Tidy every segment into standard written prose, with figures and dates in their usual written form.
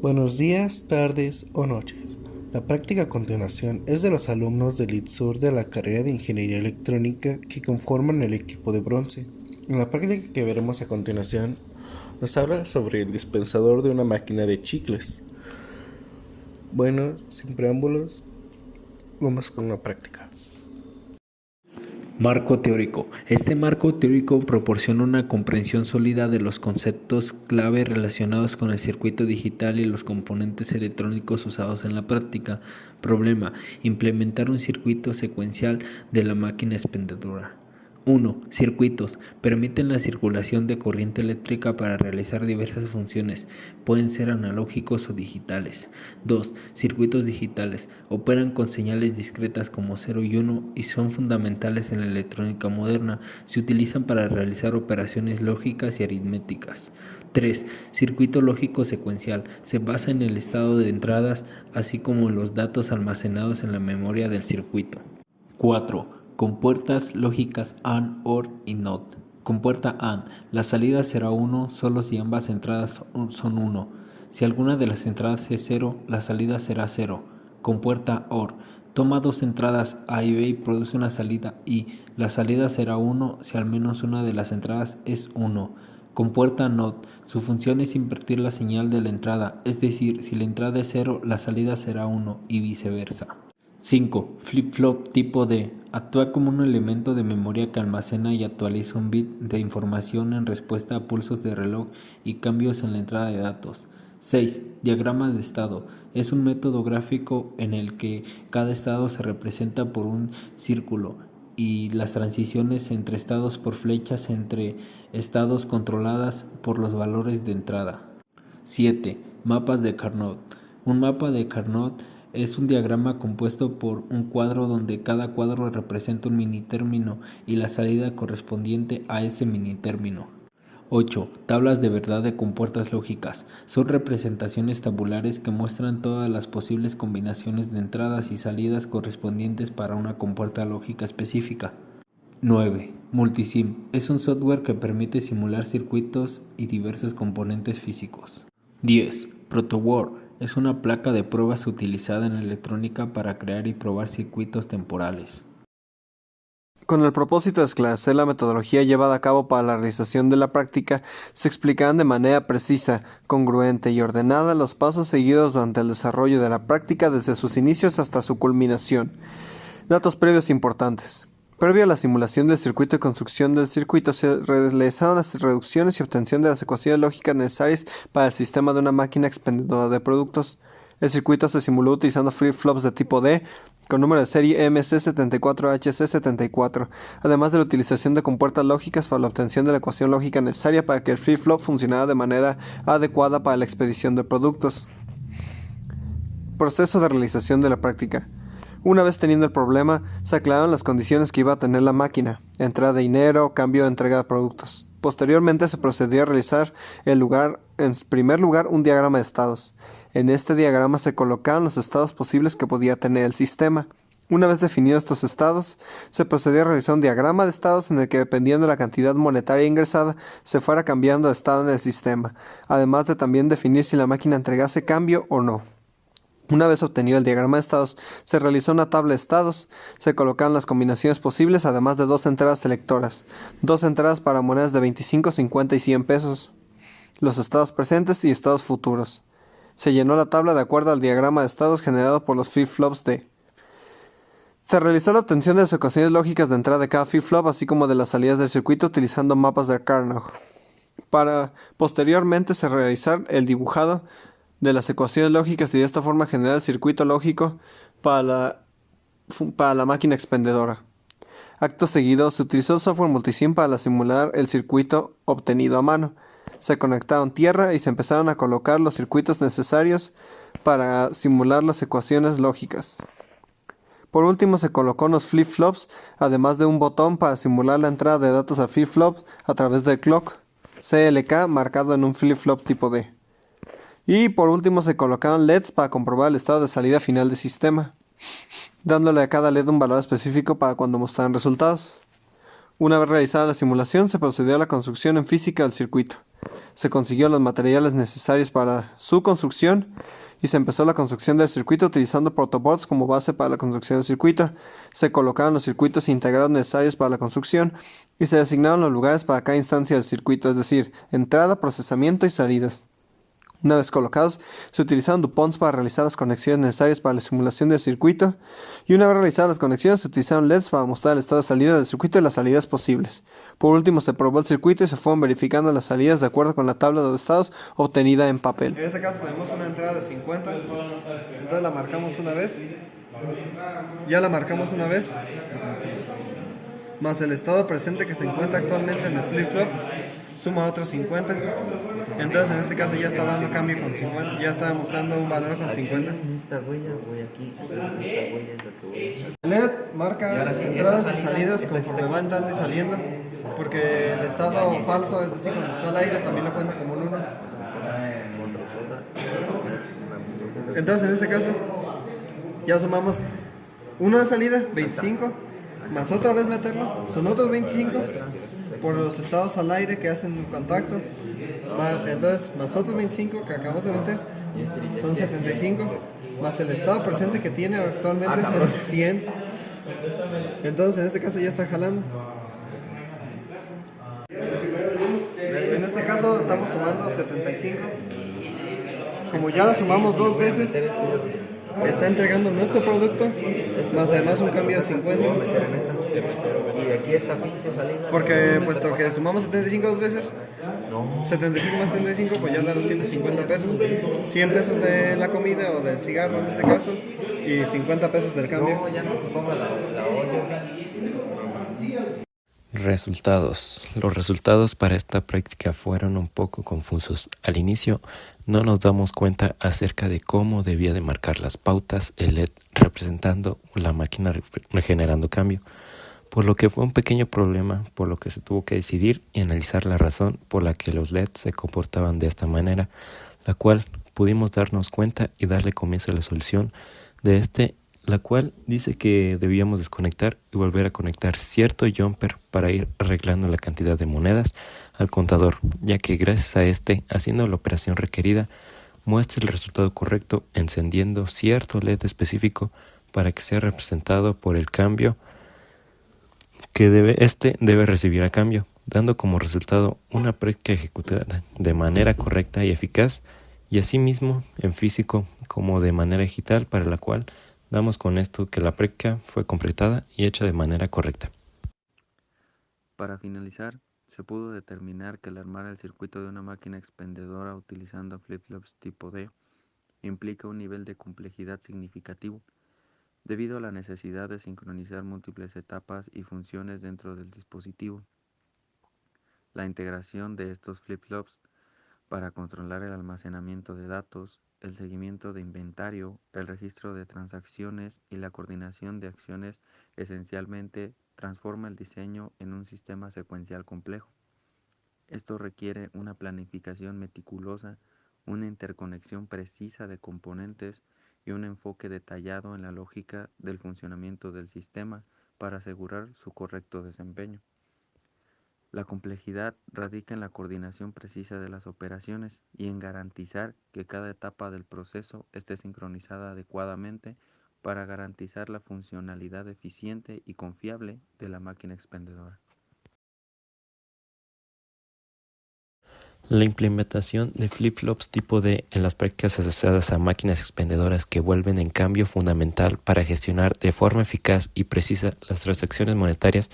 Buenos días, tardes o noches. La práctica a continuación es de los alumnos del ITSUR de la carrera de Ingeniería Electrónica que conforman el equipo de bronce. En la práctica que veremos a continuación nos habla sobre el dispensador de una máquina de chicles. Bueno, sin preámbulos, vamos con la práctica. Marco teórico. Este marco teórico proporciona una comprensión sólida de los conceptos clave relacionados con el circuito digital y los componentes electrónicos usados en la práctica. Problema: implementar un circuito secuencial de la máquina expendedora. 1. Circuitos. Permiten la circulación de corriente eléctrica para realizar diversas funciones. Pueden ser analógicos o digitales. 2. Circuitos digitales. Operan con señales discretas como 0 y 1 y son fundamentales en la electrónica moderna. Se utilizan para realizar operaciones lógicas y aritméticas. 3. Circuito lógico secuencial. Se basa en el estado de entradas, así como en los datos almacenados en la memoria del circuito. 4. Compuertas lógicas AND, OR y NOT. Compuerta AND. La salida será 1 solo si ambas entradas son 1. Si alguna de las entradas es 0, la salida será 0. Compuerta OR. Toma dos entradas A y B y produce una salida I. La salida será 1 si al menos una de las entradas es 1. Compuerta NOT. Su función es invertir la señal de la entrada, es decir, si la entrada es 0, la salida será 1 y viceversa. 5. Flip-flop tipo D. Actúa como un elemento de memoria que almacena y actualiza un bit de información en respuesta a pulsos de reloj y cambios en la entrada de datos. 6. Diagrama de estado. Es un método gráfico en el que cada estado se representa por un círculo y las transiciones entre estados por flechas entre estados controladas por los valores de entrada. 7. Mapas de Carnot. Un mapa de Carnot es un diagrama compuesto por un cuadro donde cada cuadro representa un minitérmino y la salida correspondiente a ese minitérmino. 8. Tablas de verdad de compuertas lógicas. Son representaciones tabulares que muestran todas las posibles combinaciones de entradas y salidas correspondientes para una compuerta lógica específica. 9. Multisim. Es un software que permite simular circuitos y diversos componentes físicos. 10. Protoboard. Es una placa de pruebas utilizada en electrónica para crear y probar circuitos temporales. Con el propósito de esclarecer la metodología llevada a cabo para la realización de la práctica, se explicarán de manera precisa, congruente y ordenada los pasos seguidos durante el desarrollo de la práctica desde sus inicios hasta su culminación. Datos previos importantes. Previo a la simulación del circuito y construcción del circuito, se realizaron las reducciones y obtención de las ecuaciones lógicas necesarias para el sistema de una máquina expendedora de productos. El circuito se simuló utilizando flip-flops de tipo D, con número de serie MC74HC74, además de la utilización de compuertas lógicas para la obtención de la ecuación lógica necesaria para que el flip-flop funcionara de manera adecuada para la expedición de productos. Proceso de realización de la práctica. Una vez teniendo el problema, se aclararon las condiciones que iba a tener la máquina: entrada de dinero, cambio de entrega de productos. Posteriormente se procedió a realizar en primer lugar un diagrama de estados. En este diagrama se colocaban los estados posibles que podía tener el sistema. Una vez definidos estos estados, se procedió a realizar un diagrama de estados en el que, dependiendo de la cantidad monetaria ingresada, se fuera cambiando de estado en el sistema, además de también definir si la máquina entregase cambio o no. Una vez obtenido el diagrama de estados, se realizó una tabla de estados. Se colocaron las combinaciones posibles, además de dos entradas selectoras. Dos entradas para monedas de 25, 50 y 100 pesos. Los estados presentes y estados futuros. Se llenó la tabla de acuerdo al diagrama de estados generado por los flip-flops D. Se realizó la obtención de las ecuaciones lógicas de entrada de cada flip-flop, así como de las salidas del circuito utilizando mapas de Carnot. Para posteriormente se realizar el dibujado de las ecuaciones lógicas y de esta forma generar el circuito lógico para la máquina expendedora. Acto seguido, se utilizó el software Multisim para simular el circuito obtenido a mano. Se conectaron tierra y se empezaron a colocar los circuitos necesarios para simular las ecuaciones lógicas. Por último, se colocó los flip-flops, además de un botón para simular la entrada de datos a flip-flops a través del clock CLK marcado en un flip-flop tipo D. Y por último se colocaron LEDs para comprobar el estado de salida final del sistema, dándole a cada LED un valor específico para cuando mostraran resultados. Una vez realizada la simulación, se procedió a la construcción en física del circuito. Se consiguió los materiales necesarios para su construcción y se empezó la construcción del circuito utilizando protoboards como base para la construcción del circuito. Se colocaron los circuitos integrados necesarios para la construcción y se designaron los lugares para cada instancia del circuito, es decir, entrada, procesamiento y salidas. Una vez colocados, se utilizaron DuPonts para realizar las conexiones necesarias para la simulación del circuito, y una vez realizadas las conexiones, se utilizaron LEDs para mostrar el estado de salida del circuito y las salidas posibles. Por último, se probó el circuito y se fueron verificando las salidas de acuerdo con la tabla de estados obtenida en papel. En este caso tenemos una entrada de 50, entonces la marcamos una vez, ya la marcamos una vez, más el estado presente que se encuentra actualmente en el flip-flop, suma otros 50. Entonces en este caso ya está dando cambio con 50, ya está mostrando un valor con 50. En esta huella voy aquí, esta huella es la que voy a echar. El LED marca entradas y salidas conforme va entrando y saliendo, porque el estado falso, es decir, cuando está al aire, también lo cuenta como un 1. Entonces en este caso ya sumamos una de salida, 25, más otra vez meterlo, son otros 25 por los estados al aire que hacen contacto, entonces más otros 25 que acabamos de meter, son 75, más el estado presente que tiene actualmente son 100. Entonces en este caso ya está jalando. En este caso estamos sumando 75. Como ya la sumamos dos veces, está entregando nuestro producto, más además un cambio de 50. Y aquí esta pinche salida. Porque puesto que sumamos 75 dos veces, 75 más 75, pues ya da los 150 pesos. 100 pesos de la comida o del cigarro en este caso, y 50 pesos del cambio. No, ya no se ponga la olla. Resultados. Los resultados para esta práctica fueron un poco confusos. Al inicio no nos damos cuenta acerca de cómo debía de marcar las pautas el LED representando la máquina generando cambio, por lo que fue un pequeño problema, por lo que se tuvo que decidir y analizar la razón por la que los LEDs se comportaban de esta manera, la cual pudimos darnos cuenta y darle comienzo a la solución de la cual dice que debíamos desconectar y volver a conectar cierto jumper para ir arreglando la cantidad de monedas al contador, ya que gracias a haciendo la operación requerida, muestra el resultado correcto encendiendo cierto LED específico para que sea representado por el cambio que debe recibir a cambio, dando como resultado una práctica ejecutada de manera correcta y eficaz, y asimismo en físico como de manera digital, para la cual damos con esto que la práctica fue completada y hecha de manera correcta. Para finalizar, se pudo determinar que el armar el circuito de una máquina expendedora utilizando flip-flops tipo D implica un nivel de complejidad significativo, debido a la necesidad de sincronizar múltiples etapas y funciones dentro del dispositivo. La integración de estos flip-flops para controlar el almacenamiento de datos, el seguimiento de inventario, el registro de transacciones y la coordinación de acciones esencialmente transforma el diseño en un sistema secuencial complejo. Esto requiere una planificación meticulosa, una interconexión precisa de componentes y un enfoque detallado en la lógica del funcionamiento del sistema para asegurar su correcto desempeño. La complejidad radica en la coordinación precisa de las operaciones y en garantizar que cada etapa del proceso esté sincronizada adecuadamente para garantizar la funcionalidad eficiente y confiable de la máquina expendedora. La implementación de flip-flops tipo D en las prácticas asociadas a máquinas expendedoras que vuelven en cambio fundamental para gestionar de forma eficaz y precisa las transacciones monetarias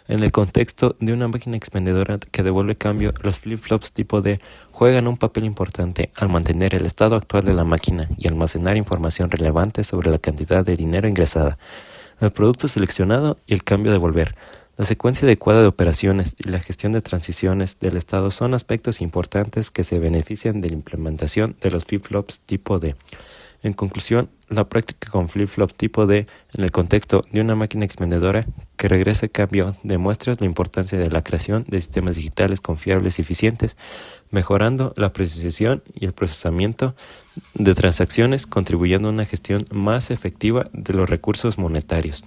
en el contexto de una máquina expendedora que devuelve cambio. Los flip-flops tipo D juegan un papel importante al mantener el estado actual de la máquina y almacenar información relevante sobre la cantidad de dinero ingresada, el producto seleccionado y el cambio a devolver. La secuencia adecuada de operaciones y la gestión de transiciones del estado son aspectos importantes que se benefician de la implementación de los flip-flops tipo D. En conclusión, la práctica con flip-flop tipo D en el contexto de una máquina expendedora que regresa cambio demuestra la importancia de la creación de sistemas digitales confiables y eficientes, mejorando la precisión y el procesamiento de transacciones, contribuyendo a una gestión más efectiva de los recursos monetarios.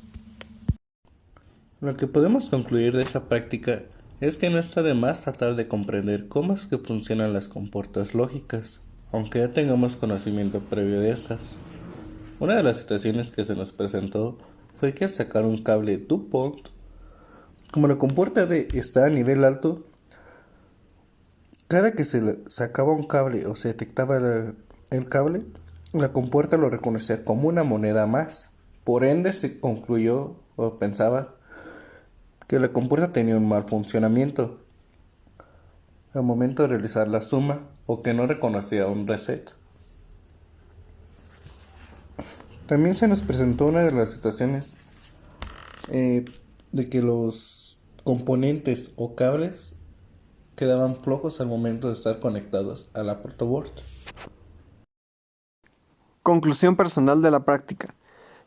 Lo que podemos concluir de esta práctica es que no está de más tratar de comprender cómo es que funcionan las compuertas lógicas, aunque ya tengamos conocimiento previo de estas. Una de las situaciones que se nos presentó fue que al sacar un cable DuPont, como la compuerta D está a nivel alto, cada que se sacaba un cable o se detectaba el cable, la compuerta lo reconocía como una moneda más. Por ende se concluyó o pensaba que la compuerta tenía un mal funcionamiento al momento de realizar la suma o que no reconocía un reset. También se nos presentó una de las situaciones de que los componentes o cables quedaban flojos al momento de estar conectados a la protoboard. Conclusión personal de la práctica.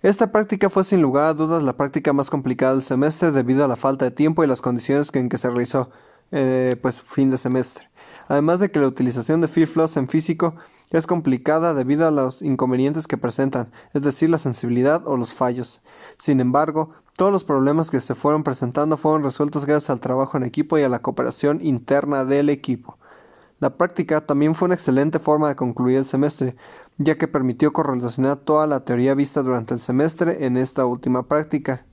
Esta práctica fue sin lugar a dudas la práctica más complicada del semestre debido a la falta de tiempo y las condiciones en que se realizó, pues fin de semestre. Además de que la utilización de flip-flops en físico es complicada debido a los inconvenientes que presentan, es decir, la sensibilidad o los fallos. Sin embargo, todos los problemas que se fueron presentando fueron resueltos gracias al trabajo en equipo y a la cooperación interna del equipo. La práctica también fue una excelente forma de concluir el semestre, ya que permitió correlacionar toda la teoría vista durante el semestre en esta última práctica,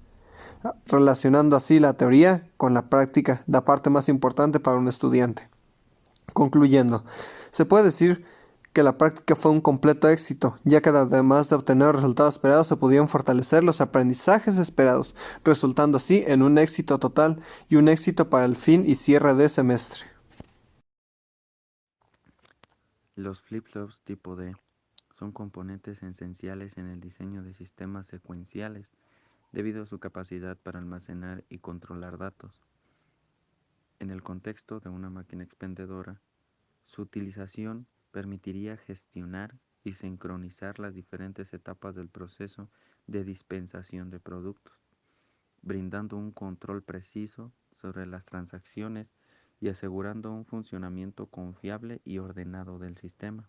relacionando así la teoría con la práctica, la parte más importante para un estudiante. Concluyendo, se puede decir que la práctica fue un completo éxito, ya que además de obtener los resultados esperados, se pudieron fortalecer los aprendizajes esperados, resultando así en un éxito total y un éxito para el fin y cierre de semestre. Los flip-flops tipo D son componentes esenciales en el diseño de sistemas secuenciales debido a su capacidad para almacenar y controlar datos. En el contexto de una máquina expendedora, su utilización permitiría gestionar y sincronizar las diferentes etapas del proceso de dispensación de productos, brindando un control preciso sobre las transacciones y asegurando un funcionamiento confiable y ordenado del sistema.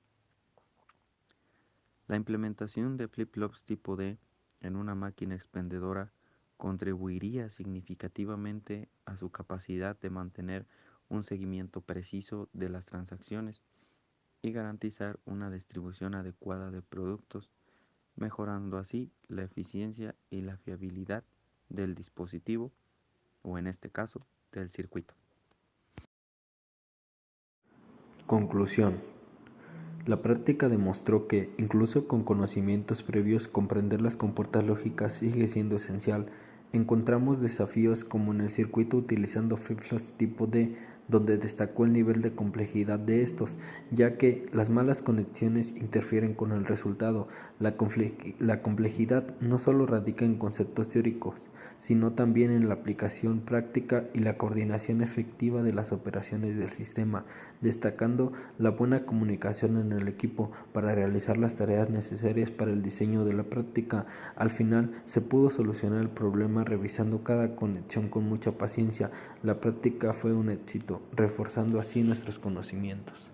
La implementación de flip-flops tipo D en una máquina expendedora contribuiría significativamente a su capacidad de mantener un seguimiento preciso de las transacciones y garantizar una distribución adecuada de productos, mejorando así la eficiencia y la fiabilidad del dispositivo o en este caso del circuito. Conclusión. La práctica demostró que, incluso con conocimientos previos, comprender las compuertas lógicas sigue siendo esencial. Encontramos desafíos como en el circuito utilizando flip-flops tipo D, donde destacó el nivel de complejidad de estos, ya que las malas conexiones interfieren con el resultado. La complejidad no solo radica en conceptos teóricos, sino también en la aplicación práctica y la coordinación efectiva de las operaciones del sistema, destacando la buena comunicación en el equipo para realizar las tareas necesarias para el diseño de la práctica. Al final se pudo solucionar el problema revisando cada conexión con mucha paciencia. La práctica fue un éxito, reforzando así nuestros conocimientos.